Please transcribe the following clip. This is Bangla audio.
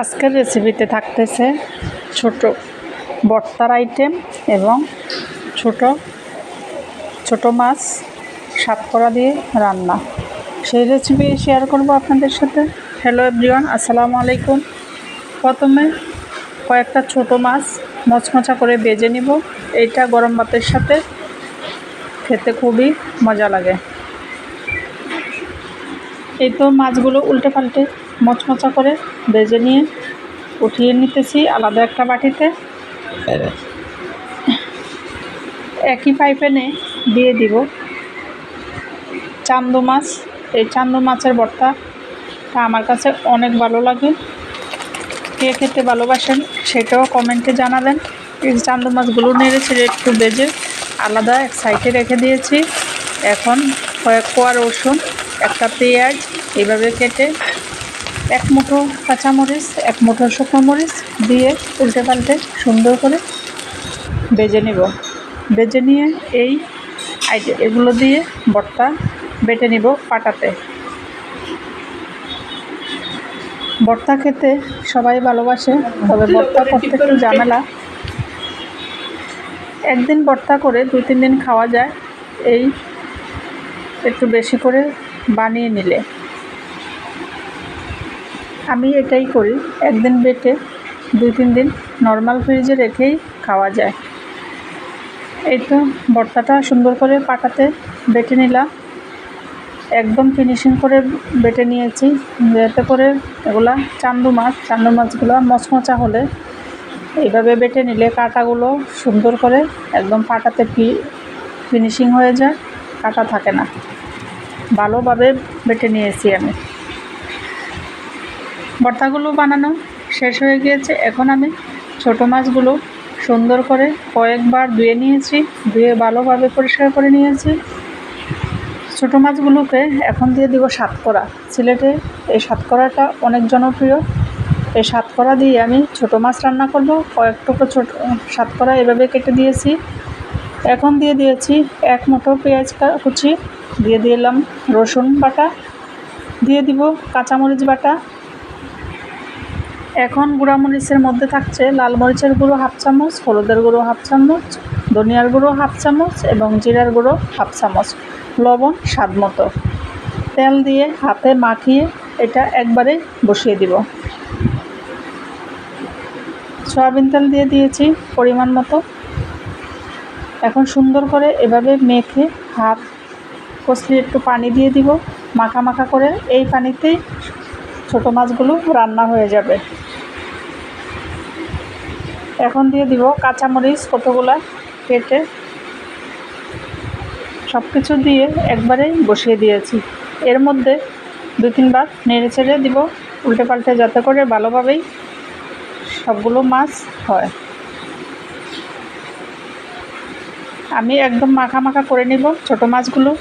আজকের রেসিপিতে থাকতেছে ছোট ভর্তার আইটেম এবং ছোট ছোট মাছ সাতকরা দিয়ে রান্না। সেই রেসিপি শেয়ার করব আপনাদের সাথে। হ্যালো এভরিওয়ান, আসসালামু আলাইকুম। প্রথমে কয়েকটা ছোট মাছ মচমচা করে ভেজে নিব। এইটা গরম ভাতের সাথে খেতে খুবই মজা লাগে। এই তো মাছগুলো উল্টে পাল্টে মচমচা করে ভেজে নিয়ে উঠিয়ে নিতেছি আলাদা একটা বাটিতে। একই প্যানে দিয়ে দিব চান্দু মাছ। এই চান্দু মাছের ভর্তাটা আমার কাছে অনেক ভালো লাগে। কে খেতে ভালোবাসেন সেটাও কমেন্টে জানাবেন। এই চান্দু মাছগুলো নেড়ে ছেড়ে একটু ভেজে আলাদা এক সাইডে রেখে দিয়েছি। এখন কয়েক কোয়া রসুন, একটা পেঁয়াজ এভাবে কেটে, এক মুঠো কাঁচামরিচ, এক মুঠো শুকনো মরিচ দিয়ে উল্টে পাল্টে সুন্দর করে ভেজে নেব। ভেজে নিয়ে এগুলো দিয়ে ভর্তা বেটে নিব পাটাতে। ভর্তা খেতে সবাই ভালোবাসে, তবে ভর্তা করতে একটু ঝামেলা। একদিন ভর্তা করে 2-3 দিন খাওয়া যায়, এই একটু বেশি করে বানিয়ে নিলে। আমি এটাই করি, একদিন বেটে 2-3 দিন নর্মাল ফ্রিজে রেখেই খাওয়া যায়। এই তো ভর্তাটা সুন্দর করে পাটাতে বেটে নিলাম, একদম ফিনিশিং করে বেটে নিয়েছি, যাতে করে এগুলা চান্দু মাছগুলো মচমচা হলে এইভাবে বেটে নিলে কাঁটাগুলো সুন্দর করে একদম পাটাতে ফিনিশিং হয়ে যায়, কাঁটা থাকে না। ভালোভাবে বেটে নিয়েছি আমি। ভর্তাগুলো বানানো শেষ হয়ে গিয়েছে। এখন আমি ছোট মাছগুলো সুন্দর করে কয়েকবার ধুয়ে নিয়েছি, ধুয়ে ভালোভাবে পরিষ্কার করে নিয়েছি। ছোট মাছগুলোকে এখন দিয়ে দিব সাতকরা। সিলেটে এই সাতকরাটা অনেক জনপ্রিয়। এই সাতকরা দিয়ে আমি ছোট মাছ রান্না করব। কয়েক টুকরো ছোট সাতকরা এভাবে কেটে দিয়েছি। এখন দিয়ে দিয়েছি এক মুঠো পেঁয়াজ কুচি, দিয়ে দিলাম রসুন বাটা, দিয়ে দিব কাঁচামরিচ বাটা। এখন গুঁড়ামরিচের মধ্যে থাকছে লাল মরিচের গুঁড়ো 1/2 চামচ, হলুদের গুঁড়ো 1/2 চামচ, ধনিয়ার গুঁড়ো 1/2 চামচ এবং জিরার গুঁড়ো 1/2 চামচ, লবণ স্বাদ মতো। তেল দিয়ে হাতে মাখিয়ে এটা একবারে বসিয়ে দিব। সয়াবিন তেল দিয়ে দিয়েছি পরিমাণ মতো। এখন সুন্দর করে এভাবে মেখে হাত কষলিয়ে একটু পানি দিয়ে দিব, মাখা মাখা করে। এই পানিতেই ছোট মাছগুলো রান্না হয়ে যাবে। এখন দিয়ে দিব কাঁচামরিচ কতগুলা কেটে, সব কিছু দিয়ে একবারেই বসিয়ে দিয়েছি। এর মধ্যে 2-3 বার নেড়ে ছেড়ে দিব উল্টে পাল্টে, যাতে করে ভালোভাবেই সবগুলো মাছ হয়। আমি একদম মাখা মাখা করে নিব ছোট মাছগুলো।